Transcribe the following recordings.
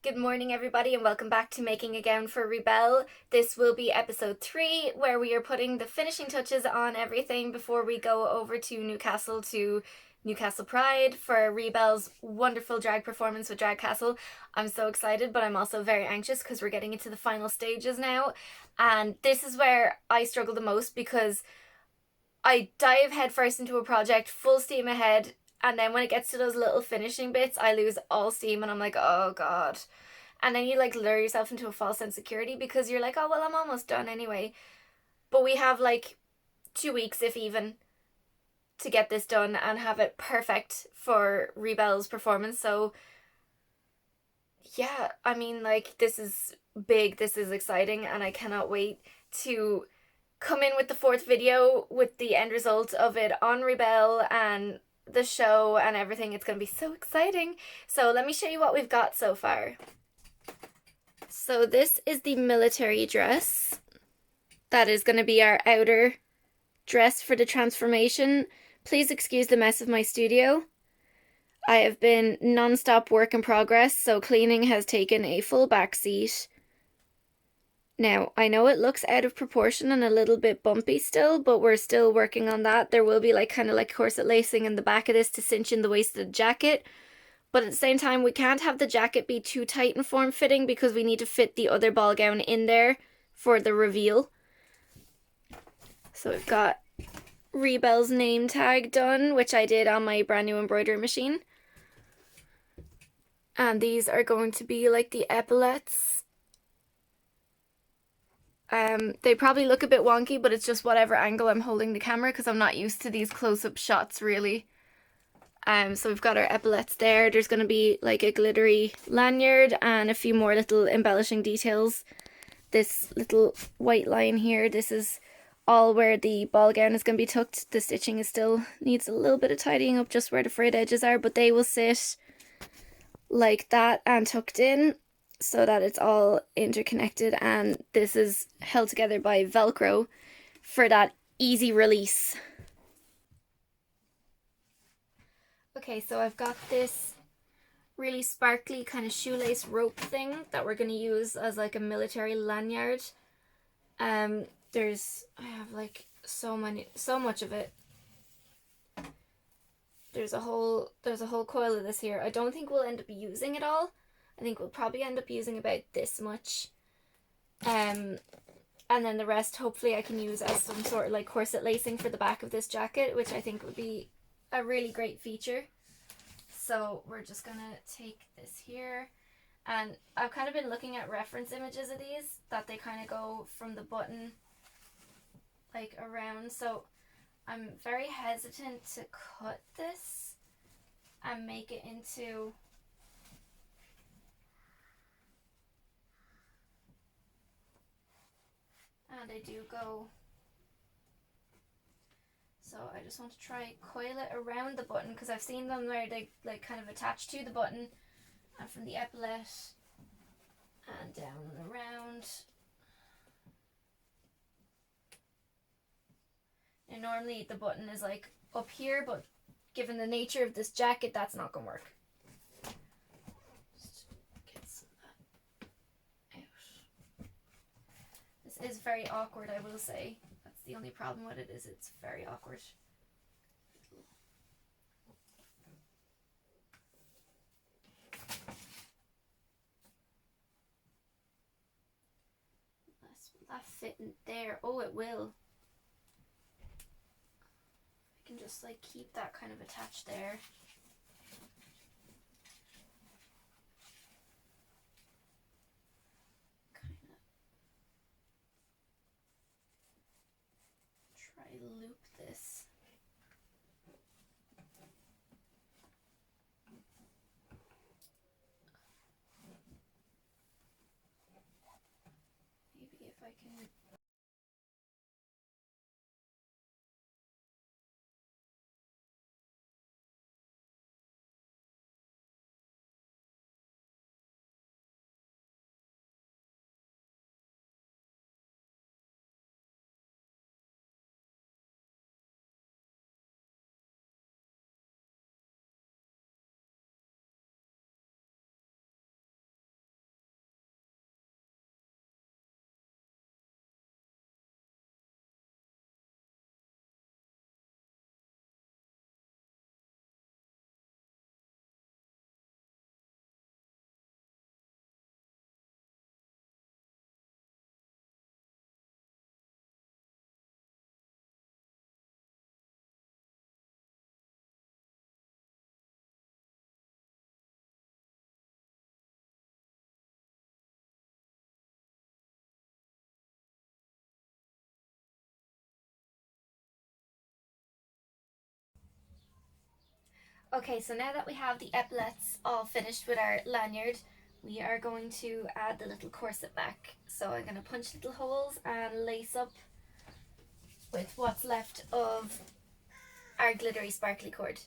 Good morning, everybody, and welcome back to Making a Gown for Rhiebelle. This will be episode 3, where we are putting the finishing touches on everything before we go over to Newcastle Pride for Rhiebelle's wonderful drag performance with Drag Castle. I'm so excited, but I'm also very anxious because we're getting into the final stages now. And this is where I struggle the most because I dive headfirst into a project, full steam ahead, and then when it gets to those little finishing bits, I lose all steam and I'm like, oh god. And then you like lure yourself into a false insecurity because you're like, oh well, I'm almost done anyway. But we have like 2 weeks, if even, to get this done and have it perfect for Rhiebelle's performance. So yeah, I mean, like, this is big, this is exciting, and I cannot wait to come in with the fourth video with the end result of it on Rhiebelle and the show and everything. It's going to be so exciting. So let me show you what we've got so far. So this is the military dress. That is going to be our outer dress for the transformation. Please excuse the mess of my studio. I have been non-stop work in progress, so cleaning has taken a full back seat. Now, I know it looks out of proportion and a little bit bumpy still, but we're still working on that. There will be like kind of like corset lacing in the back of this to cinch in the waist of the jacket. But at the same time, we can't have the jacket be too tight and form-fitting because we need to fit the other ball gown in there for the reveal. So we've got Rhiebelle's name tag done, which I did on my brand new embroidery machine. And these are going to be like the epaulets. They probably look a bit wonky, but it's just whatever angle I'm holding the camera because I'm not used to these close-up shots really. So we've got our epaulets there. There's going to be like a glittery lanyard and a few more little embellishing details. This little white line here, this is all where the ball gown is going to be tucked. The stitching is still needs a little bit of tidying up just where the frayed edges are, but they will sit like that and tucked in so that it's all interconnected, and this is held together by Velcro for that easy release. Okay, so I've got this really sparkly kind of shoelace rope thing that we're going to use as like a military lanyard. I have like so much of it. There's a whole coil of this here. I don't think we'll end up using it all. I think we'll probably end up using about this much. And then the rest hopefully I can use as some sort of like corset lacing for the back of this jacket, which I think would be a really great feature. So we're just gonna take this here, and I've kind of been looking at reference images of these that they kind of go from the button like around, so I'm very hesitant to cut this and make it into and they do go, so I just want to try coil it around the button because I've seen them where they like kind of attach to the button and from the epaulette and down and around. And normally the button is like up here, but given the nature of this jacket, that's not gonna work. Just get some of that out. This is very awkward, I will say. That's the only problem with it, is it's very awkward. Will that fit in there? Oh, it will. I can just like keep that kind of attached there. Kind of try loop this. Maybe if I can Okay, so now that we have the epaulets all finished with our lanyard, we are going to add the little corset back. So I'm going to punch little holes and lace up with what's left of our glittery sparkly cord.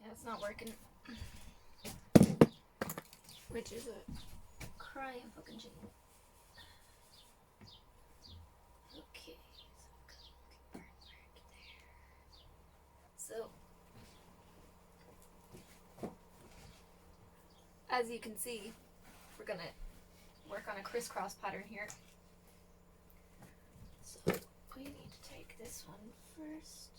Yeah, it's not working. Which is a crying fucking shame. Okay, so as you can see, we're gonna work on a crisscross pattern here. So we need to take this one first.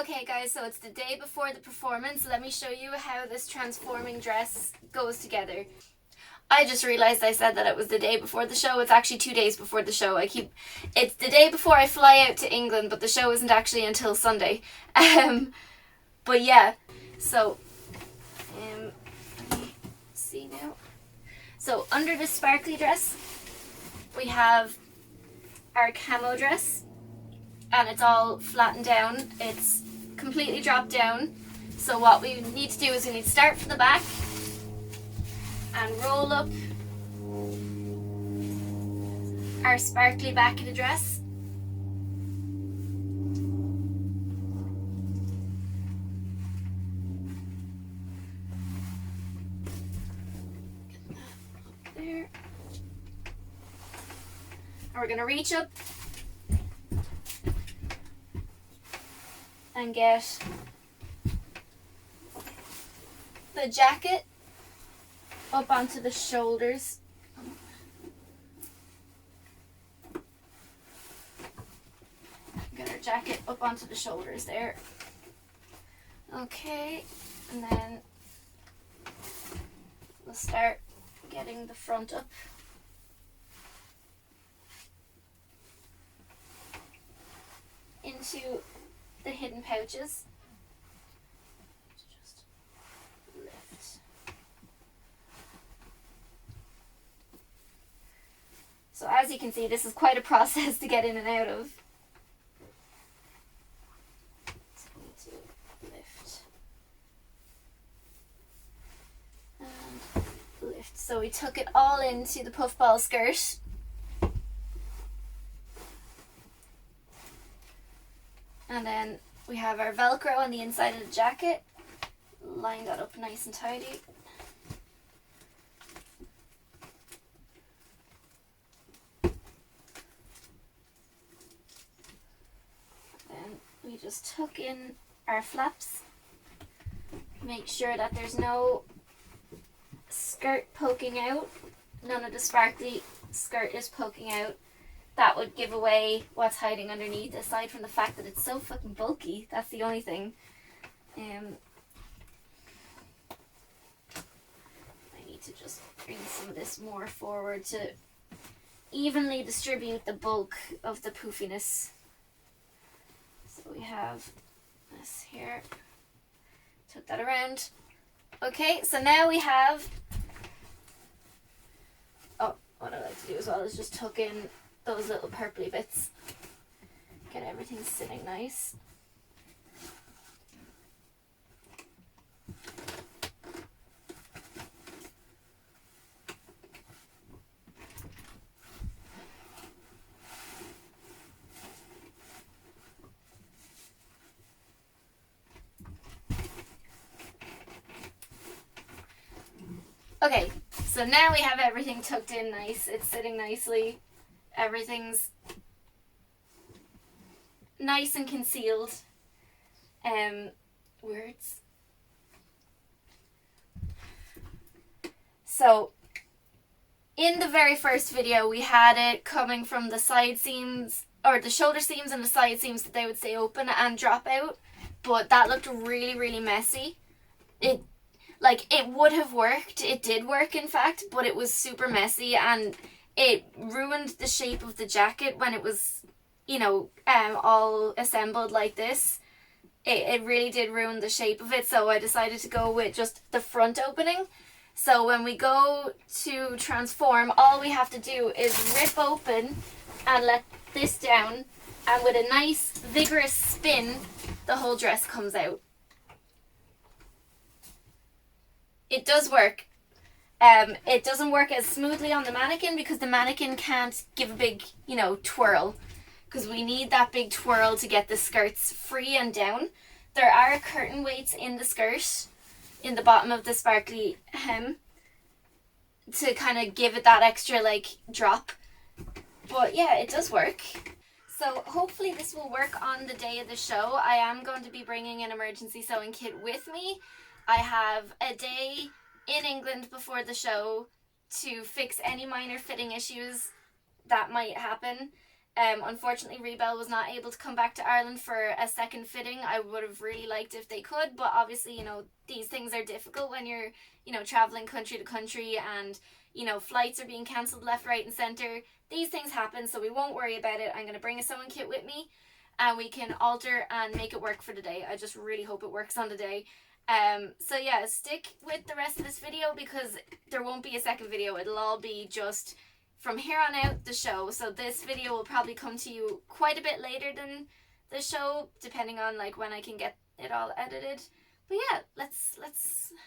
Okay guys, so it's the day before the performance. Let me show you how this transforming dress goes together. I just realized I said that it was the day before the show. It's actually 2 days before the show. It's the day before I fly out to England, but the show isn't actually until Sunday. But yeah, so let me see now. So under this sparkly dress, we have our camo dress, and it's all flattened down. It's completely dropped down. So what we need to do is we need to start from the back and roll up our sparkly back of the dress. Get that up there. And we're gonna reach up and get the jacket up onto the shoulders. Get our jacket up onto the shoulders there. Okay, and then we'll start getting the front up. Into the hidden pouches. Just lift. So as you can see, this is quite a process to get in and out of. So we need to lift. And lift. So we tuck it all into the puffball skirt. And then we have our Velcro on the inside of the jacket. Line that up nice and tidy. Then we just tuck in our flaps. Make sure that there's no skirt poking out. None of the sparkly skirt is poking out. that would give away what's hiding underneath, aside from the fact that it's so fucking bulky. That's the only thing. I need to just bring some of this more forward to evenly distribute the bulk of the poofiness. So we have this here. Tuck that around. Okay, so now we have... Oh, what I like to do as well is just tuck in those little purpley bits. Get everything sitting nice. Okay, so now we have everything tucked in nice. It's sitting nicely. Everything's nice and concealed. Words. So, in the very first video, we had it coming from the side seams, or the shoulder seams and the side seams that they would stay open and drop out. But that looked really, really messy. It would have worked. It did work, in fact, but it was super messy and it ruined the shape of the jacket when it was, you know, all assembled like this. It really did ruin the shape of it, so I decided to go with just the front opening. So when we go to transform, all we have to do is rip open and let this down, and with a nice vigorous spin, the whole dress comes out. It does work. It doesn't work as smoothly on the mannequin because the mannequin can't give a big, you know, twirl, because we need that big twirl to get the skirts free and down. There are curtain weights in the skirt, in the bottom of the sparkly hem, to kind of give it that extra like drop. But yeah, it does work. So hopefully this will work on the day of the show. I am going to be bringing an emergency sewing kit with me. I have a day in England before the show to fix any minor fitting issues that might happen. Unfortunately, Rhiebelle was not able to come back to Ireland for a second fitting. I would have really liked if they could, but obviously, you know, these things are difficult when you're, you know, traveling country to country and, you know, flights are being cancelled left, right and centre. These things happen, so we won't worry about it. I'm going to bring a sewing kit with me and we can alter and make it work for the day. I just really hope it works on the day. So yeah, stick with the rest of this video because there won't be a second video. It'll all be just from here on out the show. So this video will probably come to you quite a bit later than the show, depending on like when I can get it all edited. But yeah, let's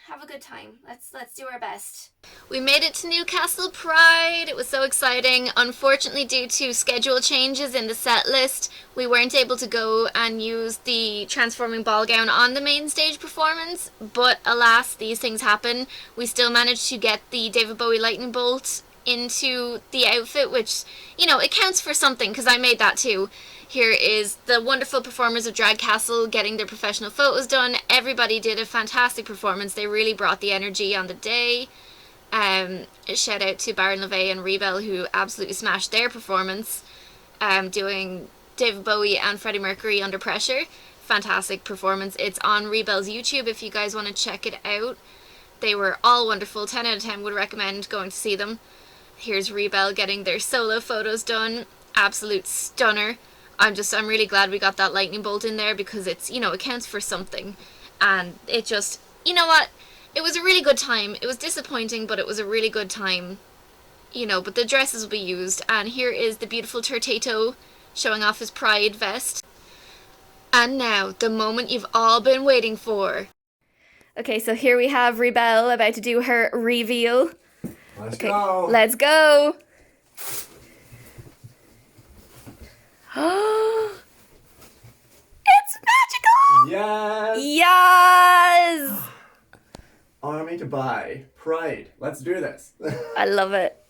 have a good time. Let's do our best. We made it to Newcastle Pride. It was so exciting. Unfortunately, due to schedule changes in the set list, we weren't able to go and use the transforming ball gown on the main stage performance. But alas, these things happen. We still managed to get the David Bowie lightning bolt into the outfit, which, you know, it counts for something because I made that too. Here is the wonderful performers of Drag Castle getting their professional photos done. Everybody did a fantastic performance. They really brought the energy on the day. Shout out to Baron LeVay and Rhiebelle, who absolutely smashed their performance, doing David Bowie and Freddie Mercury Under Pressure. Fantastic performance. It's on Rhiebelle's YouTube if you guys want to check it out. They were all wonderful. 10 out of 10 would recommend going to see them. Here's Rhiebelle getting their solo photos done. Absolute stunner. I'm really glad we got that lightning bolt in there because it's, you know, it counts for something. And it just, you know what? It was a really good time. It was disappointing, but it was a really good time. You know, but the dresses will be used. And here is the beautiful Turtato showing off his Pride vest. And now, the moment you've all been waiting for. Okay, so here we have Rhiebelle about to do her reveal. Let's go. Let's go. It's magical! Yes! Yes! Army to buy. Pride. Let's do this. I love it.